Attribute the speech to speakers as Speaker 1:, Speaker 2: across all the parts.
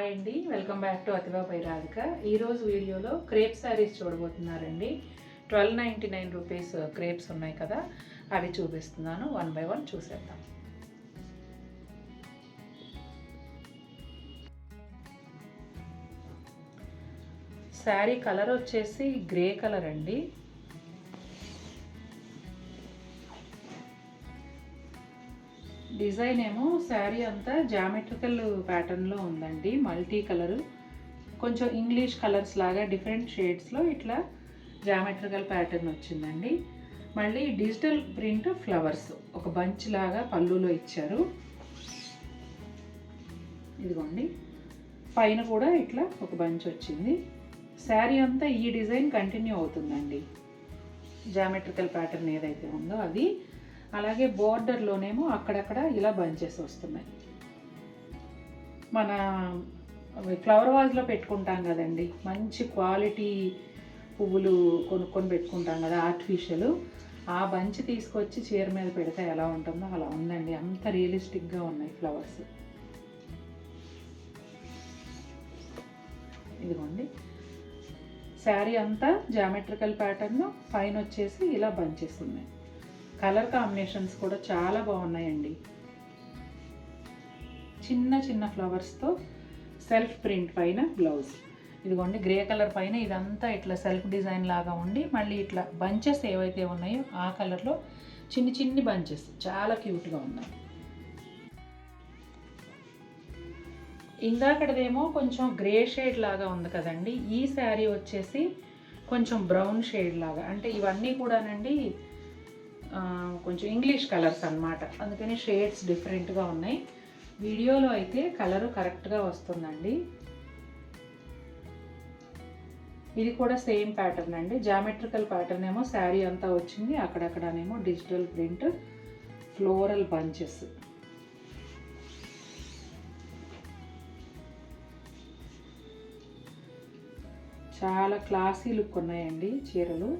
Speaker 1: Hi అండి, welcome back to అతివా పై రాధిక. ఈరోజు వీడియోలో క్రేప్ శారీస్ చూడబోతున్నారండి. 1299 రూపీస్ క్రేప్స్ ఉన్నాయి కదా, అవి చూపిస్తున్నాను. 1 by 1 చూసేద్దాం. శారీ కలర్ వచ్చేసి గ్రే కలర్ అండి. డిజైన్ ఏమో శారీ అంతా జామెట్రికల్ ప్యాటర్న్లో ఉందండి. మల్టీ కలరు, కొంచెం ఇంగ్లీష్ కలర్స్ లాగా డిఫరెంట్ షేడ్స్లో ఇట్లా జామెట్రికల్ ప్యాటర్న్ వచ్చిందండి. మళ్ళీ డిజిటల్ ప్రింట్ ఫ్లవర్స్ ఒక బంచ్ లాగా పళ్ళులో ఇచ్చారు. ఇదిగోండి, పైన కూడా ఇట్లా ఒక బంచ్ వచ్చింది. శారీ అంతా ఈ డిజైన్ కంటిన్యూ అవుతుందండి. జామెట్రికల్ ప్యాటర్న్ ఏదైతే ఉందో అది. అలాగే బోర్డర్లోనేమో అక్కడక్కడ ఇలా బంచెస్ వస్తున్నాయి. మన ఫ్లవర్ వాజ్లో పెట్టుకుంటాం కదండి, మంచి క్వాలిటీ పువ్వులు కొనుక్కొని పెట్టుకుంటాం కదా ఆర్టిఫిషియల్, ఆ బంచ్ తీసుకొచ్చి చీర మీద పెడితే ఎలా ఉంటుందో అలా ఉందండి. అంత రియలిస్టిక్గా ఉన్నాయి ఫ్లవర్స్. ఇదిగోండి, శారీ అంతా జామెట్రికల్ ప్యాటర్న్, పైన వచ్చేసి ఇలా బంచెస్ ఉన్నాయి. కలర్ కాంబినేషన్స్ కూడా చాలా బాగున్నాయండి. చిన్న చిన్న ఫ్లవర్స్తో సెల్ఫ్ ప్రింట్ పైన బ్లౌజ్. ఇదిగోండి, గ్రే కలర్ పైన ఇదంతా ఇట్లా సెల్ఫ్ డిజైన్ లాగా ఉండి, మళ్ళీ ఇట్లా బంచెస్ ఏవైతే ఉన్నాయో ఆ కలర్లో చిన్ని చిన్ని బంచెస్ చాలా క్యూట్గా ఉన్నాయి. ఇందాకడదేమో కొంచెం గ్రే షేడ్ లాగా ఉంది కదండి, ఈ శారీ వచ్చేసి కొంచెం బ్రౌన్ షేడ్ లాగా. అంటే ఇవన్నీ కూడానండి కొంచెం ఇంగ్లీష్ కలర్స్ అన్నమాట, అందుకని షేడ్స్ డిఫరెంట్గా ఉన్నాయి. వీడియోలో అయితే కలరు కరెక్ట్గా వస్తుందండి. ఇది కూడా సేమ్ ప్యాటర్న్ అండి, జామెట్రికల్ ప్యాటర్న్ ఏమో శారీ అంతా వచ్చింది, అక్కడక్కడనేమో డిజిటల్ ప్రింట్ ఫ్లోరల్ బంచెస్. చాలా క్లాసీ లుక్ ఉన్నాయండి చీరలు.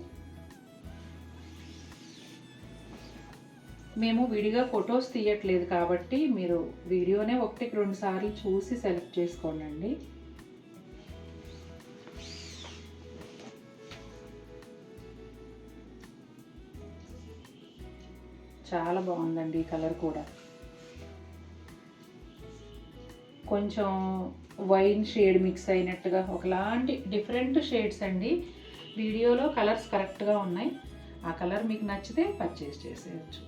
Speaker 1: మేము విడిగా ఫొటోస్ తీయట్లేదు కాబట్టి మీరు వీడియోనే 1-2 సార్లు చూసి సెలెక్ట్ చేసుకోండి. చాలా బాగుందండి ఈ కలర్ కూడా. కొంచెం వైన్ షేడ్ మిక్స్ అయినట్టుగా ఒకలాంటి డిఫరెంట్ షేడ్స్ అండి. వీడియోలో కలర్స్ కరెక్ట్గా ఉన్నాయి. ఆ కలర్ మీకు నచ్చితే పర్చేస్ చేసేయచ్చు.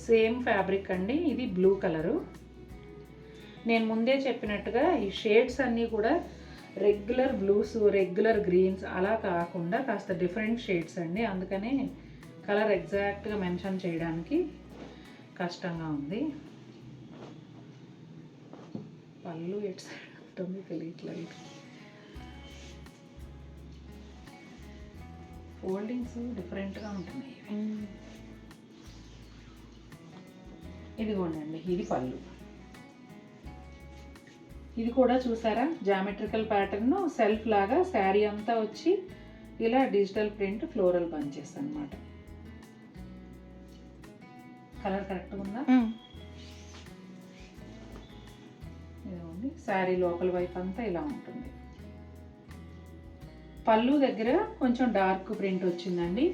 Speaker 1: సేమ్ ఫ్యాబ్రిక్ అండి, ఇది బ్లూ కలరు. నేను ముందే చెప్పినట్టుగా ఈ షేడ్స్ అన్నీ కూడా రెగ్యులర్ బ్లూస్, రెగ్యులర్ గ్రీన్స్ అలా కాకుండా కాస్త డిఫరెంట్ షేడ్స్ అండి. అందుకనే కలర్ ఎగ్జాక్ట్గా మెన్షన్ చేయడానికి కష్టంగా ఉంది. పళ్ళు ఎటు సైడ్ ఉంటుంది తెలియట్లేదు. ఫోల్డింగ్స్ డిఫరెంట్గా ఉంటున్నాయి. ఇదిగోండి, ఇది పళ్ళు. ఇది కూడా చూసారా, జామెట్రికల్ ప్యాటర్న్ సెల్ఫ్ లాగా శారీ అంతా వచ్చి ఇలా డిజిటల్ ప్రింట్ ఫ్లోరల్ బంచెస్ అన్నమాట. కలర్ కరెక్ట్గా ఉందా? ఇదిగోండి, శారీ లోపల వైపు అంతా ఇలా ఉంటుంది. పళ్ళు దగ్గర కొంచెం డార్క్ ప్రింట్ వచ్చిందండి.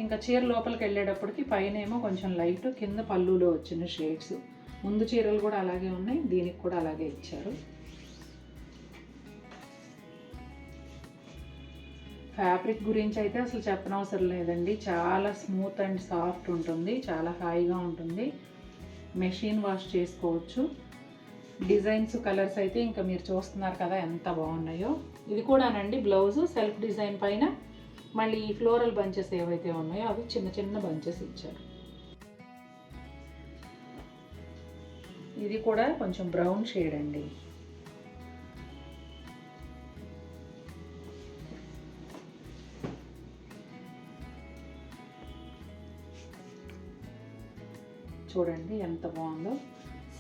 Speaker 1: ఇంకా చీర లోపలికి వెళ్ళేటప్పటికి పైన ఏమో కొంచెం లైట్, కింద పళ్ళులో వచ్చిన షేడ్స్. ముందు చీరలు కూడా అలాగే ఉన్నాయి, దీనికి కూడా అలాగే ఇచ్చారు. ఫ్యాబ్రిక్ గురించి అయితే అసలు చెప్పనవసరం లేదండి, చాలా స్మూత్ అండ్ సాఫ్ట్ ఉంటుంది, చాలా హాయిగా ఉంటుంది. మెషిన్ వాష్ చేసుకోవచ్చు. డిజైన్స్, కలర్స్ అయితే ఇంకా మీరు చూస్తున్నారు కదా ఎంత బాగున్నాయో. ఇది కూడానండి బ్లౌజు సెల్ఫ్ డిజైన్ పైన మళ్ళీ ఈ ఫ్లోరల్ బంచెస్ ఏవైతే ఉన్నాయో అవి చిన్న చిన్న బంచెస్ ఇచ్చారు. ఇది కూడా కొంచెం బ్రౌన్ షేడ్ అండి. చూడండి ఎంత బాగుందో.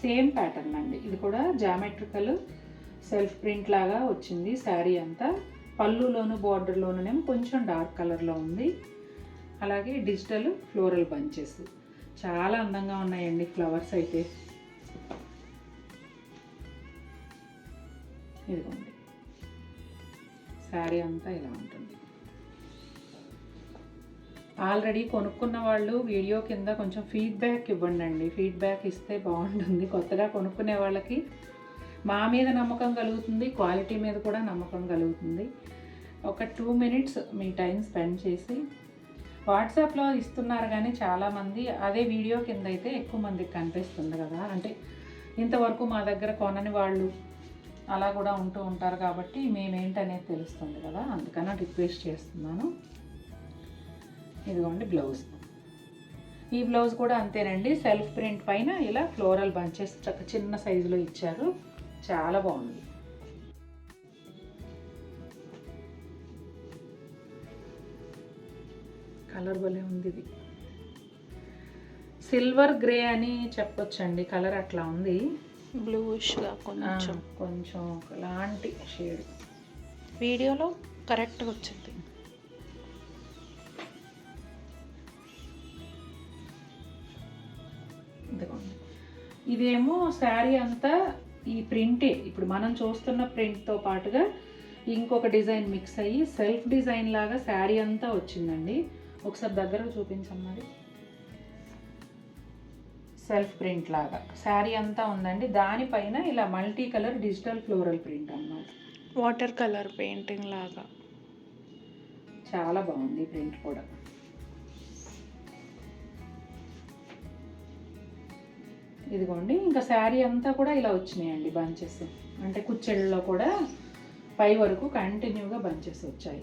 Speaker 1: సేమ్ ప్యాటర్న్ అండి, ఇది కూడా జామెట్రికల్ సెల్ఫ్ ప్రింట్ లాగా వచ్చింది శారీ అంతా. పళ్ళులోను బార్డర్లోనేమో కొంచెం డార్క్ కలర్లో ఉంది. అలాగే డిజిటల్ ఫ్లోరల్ బంచెస్ చాలా అందంగా ఉన్నాయండి ఫ్లవర్స్ అయితే. ఇదిగోండి శారీ అంతా ఇలా ఉంటుంది. ఆల్రెడీ కొనుక్కున్న వాళ్ళు వీడియో కింద కొంచెం ఫీడ్బ్యాక్ ఇవ్వండి. ఫీడ్బ్యాక్ ఇస్తే బాగుంటుంది. కొత్తగా కొనుక్కునే వాళ్ళకి మా మీద నమ్మకం కలుగుతుంది, క్వాలిటీ మీద కూడా నమ్మకం కలుగుతుంది. ఒక 2 మినిట్స్ మీ టైం స్పెండ్ చేసి వాట్సాప్లో ఇస్తున్నారు, కానీ చాలామంది అదే వీడియో కింద అయితే ఎక్కువ మందికి కనిపిస్తుంది కదా. అంటే ఇంతవరకు మా దగ్గర కొనని వాళ్ళు అలా కూడా ఉంటూ ఉంటారు కాబట్టి మేమేంటనేది తెలుస్తుంది కదా, అందుకని రిక్వెస్ట్ చేస్తున్నాను. ఇదిగోండి బ్లౌజ్. ఈ బ్లౌజ్ కూడా అంతేనండి, సెల్ఫ్ ప్రింట్ పైన ఇలా ఫ్లోరల్ బంచెస్ చిన్న సైజులో ఇచ్చారు, చాలా బాగుంది. కలర్ భలే ఉంది. ఇది సిల్వర్ గ్రే అని చెప్పొచ్చండి, కలర్ అట్లా ఉంది,
Speaker 2: బ్లూయిష్గా
Speaker 1: కొంచెం లాంటి షేడ్.
Speaker 2: వీడియోలో కరెక్ట్గా వచ్చింది.
Speaker 1: ఇదేమో శారీ అంతా ఈ ప్రింటే, ఇప్పుడు మనం చూస్తున్న ప్రింట్తో పాటుగా ఇంకొక డిజైన్ మిక్స్ అయ్యి సెల్ఫ్ డిజైన్ లాగా శారీ అంతా వచ్చిందండి. ఒకసారి దగ్గర చూపించమ్మది. సెల్ఫ్ ప్రింట్ లాగా శారీ అంతా ఉందండి, దానిపైన ఇలా multi colour digital floral print అన్నమాట,
Speaker 2: వాటర్ కలర్ పెయింటింగ్ లాగా.
Speaker 1: చాలా బాగుంది ప్రింట్ కూడా. ఇదిగోండి ఇంకా శారీ అంతా కూడా ఇలా వచ్చినాయండి బంచెస్, అంటే కుచ్చెళ్ళలో కూడా పై వరకు కంటిన్యూగా బంచెస్ వచ్చాయి,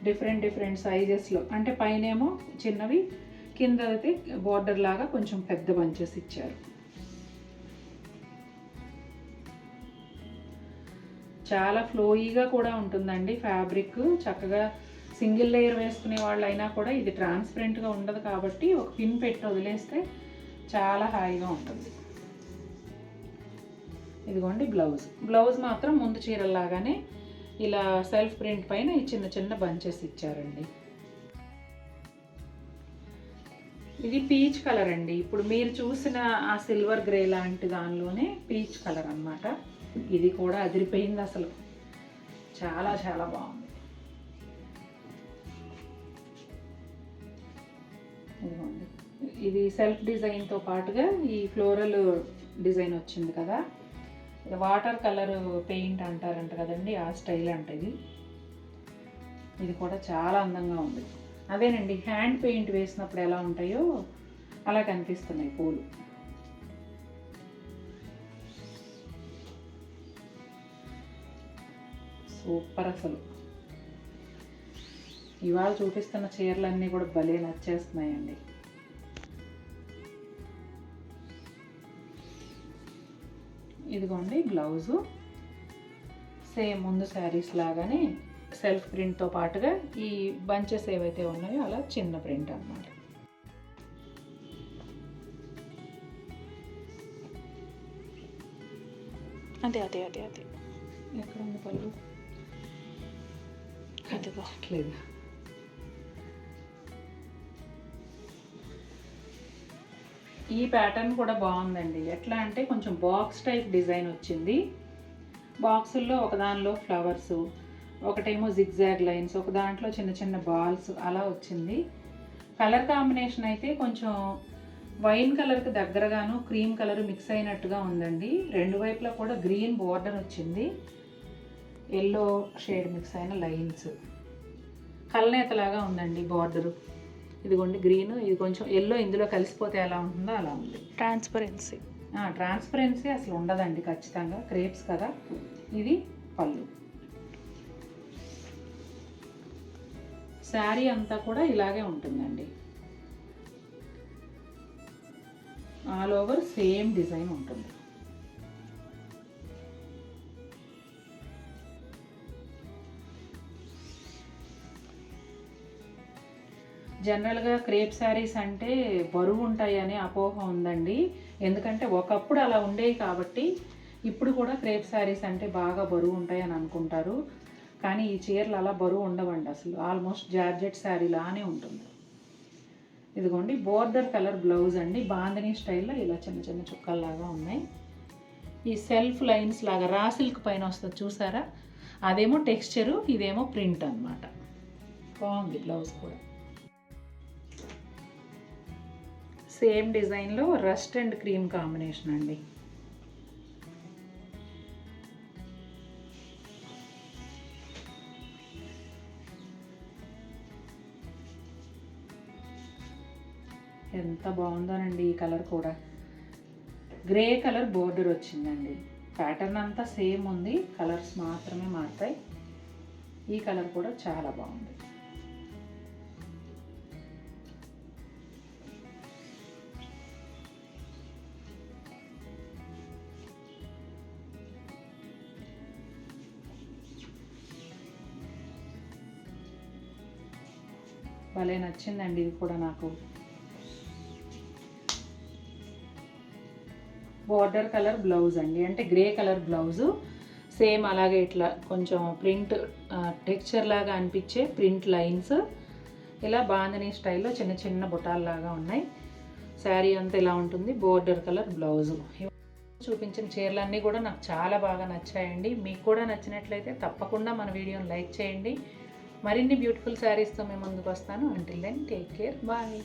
Speaker 1: డిఫరెంట్ సైజెస్లో. అంటే పైనేమో చిన్నవి, కింద అయితే బోర్డర్ లాగా కొంచెం పెద్ద బంచెస్ ఇచ్చారు. చాలా ఫ్లోయీగా కూడా ఉంటుందండి ఫ్యాబ్రిక్, చక్కగా సింగిల్ లేయర్ వేసుకునే వాళ్ళు అయినా కూడా ఇది ట్రాన్స్పరెంట్గా ఉండదు కాబట్టి ఒక పిన్ పెట్టి వదిలేస్తే చాలా హాయిగా ఉంటుంది. ఇదిగోండి బ్లౌజ్ మాత్రం ముందు చీరల్లాగానే ఇలా సెల్ఫ్ ప్రింట్ పైన ఈ చిన్న బంచెస్ ఇచ్చారండి. ఇది పీచ్ కలర్ అండి, ఇప్పుడు మీరు చూసిన ఆ సిల్వర్ గ్రే లాంటి దానిలోనే పీచ్ కలర్ అన్నమాట. ఇది కూడా అదిరిపోయింది అసలు, చాలా చాలా బాగుంది. ఇదిగోండి ఇది సెల్ఫ్ డిజైన్తో పాటుగా ఈ ఫ్లోరల్ డిజైన్ వచ్చింది కదా, వాటర్ కలర్ పెయింట్ అంటారంట కదండి, ఆ స్టైల్ అంటే ఇది కూడా చాలా అందంగా ఉంది. అదేనండి హ్యాండ్ పెయింట్ వేసినప్పుడు ఎలా ఉంటాయో అలా కనిపిస్తున్నాయి పూలు. సూపర్ అసలు. ఇవాళ చూపిస్తున్న చీరలన్నీ కూడా భలే నచ్చేస్తున్నాయండి. ఇదిగోండి బ్లౌజు సేమ్ ముందు శారీస్ లాగానే సెల్ఫ్ ప్రింట్తో పాటుగా ఈ బంచెస్ ఏవైతే ఉన్నాయో అలా చిన్న ప్రింట్ అన్నమాట.
Speaker 2: అదే అదే అదే అదే
Speaker 1: ఎక్కడ ఉంది పళ్ళు?
Speaker 2: అదిగోట్లేదు.
Speaker 1: ఈ ప్యాటర్న్ కూడా బాగుందండి. ఎట్లా అంటే కొంచెం బాక్స్ టైప్ డిజైన్ వచ్చింది, బాక్సుల్లో ఒక దానిలో ఫ్లవర్స్, ఒకటేమో జిగ్జాగ్ లైన్స్, ఒక దాంట్లో చిన్న బాల్స్ అలా వచ్చింది. కలర్ కాంబినేషన్ అయితే కొంచెం వైన్ కలర్కి దగ్గరగాను క్రీమ్ కలర్ మిక్స్ అయినట్టుగా ఉందండి. రెండు వైపులా కూడా గ్రీన్ బోర్డర్ వచ్చింది, ఎల్లో షేడ్ మిక్స్ అయిన లైన్స్, కల్నేతలాగా ఉందండి బార్డరు. ఇదిగోండి గ్రీన్, ఇది కొంచెం ఎల్లో ఇందులో కలిసిపోతే ఎలా ఉంటుందో అలా ఉంది. ట్రాన్స్పరెన్సీ అసలు ఉండదండి ఖచ్చితంగా, క్రేప్స్ కదా. ఇది పళ్ళు. శారీ అంతా కూడా ఇలాగే ఉంటుందండి, ఆల్ ఓవర్ సేమ్ డిజైన్ ఉంటుంది. జనరల్గా క్రేప్ శారీస్ అంటే బరువు ఉంటాయని అపోహ ఉందండి, ఎందుకంటే ఒకప్పుడు అలా ఉండేవి కాబట్టి ఇప్పుడు కూడా క్రేప్ శారీస్ అంటే బాగా బరువు ఉంటాయని అనుకుంటారు. కానీ ఈ చీరలు అలా బరువు ఉండవండి, అసలు ఆల్మోస్ట్ జార్జెట్ శారీ లానే ఉంటుంది. ఇదిగోండి బోర్డర్ కలర్ బ్లౌజ్ అండి, బాందినీ స్టైల్లో ఇలా చిన్న చుక్కల్లాగా ఉన్నాయి. ఈ సెల్ఫ్ లైన్స్ లాగా రా సిల్క్ పైన వస్తుంది చూసారా, అదేమో టెక్స్చరు, ఇదేమో ప్రింట్ అన్నమాట. బాగుంది బ్లౌజ్ కూడా. సేమ్ డిజైన్లో రస్ట్ అండ్ క్రీమ్ కాంబినేషన్ అండి. ఎంత బాగుందోనండి ఈ కలర్ కూడా. గ్రే కలర్ బోర్డర్ వచ్చిందండి. ప్యాటర్న్ అంతా సేమ్ ఉంది, కలర్స్ మాత్రమే మారుతాయి. ఈ కలర్ కూడా చాలా బాగుంది. భలే నచ్చిందండి ఇది కూడా నాకు. బార్డర్ కలర్ బ్లౌజ్ అండి, అంటే గ్రే కలర్ బ్లౌజు. సేమ్ అలాగే ఇట్లా కొంచెం ప్రింట్ టెక్స్చర్ లాగా అనిపించే ప్రింట్ లైన్స్, ఇలా బాందినీ స్టైల్లో చిన్న చిన్న బుటాల్లాగా ఉన్నాయి. శారీ అంతా ఇలా ఉంటుంది. Border colour blouse. చూపించిన చీరలన్నీ కూడా నాకు చాలా బాగా నచ్చాయండి. మీకు కూడా నచ్చినట్లయితే తప్పకుండా మన వీడియోని లైక్ చేయండి. మరిన్ని బ్యూటిఫుల్ శారీస్తో మేము ముందుకు వస్తాను. Until then take care, bye.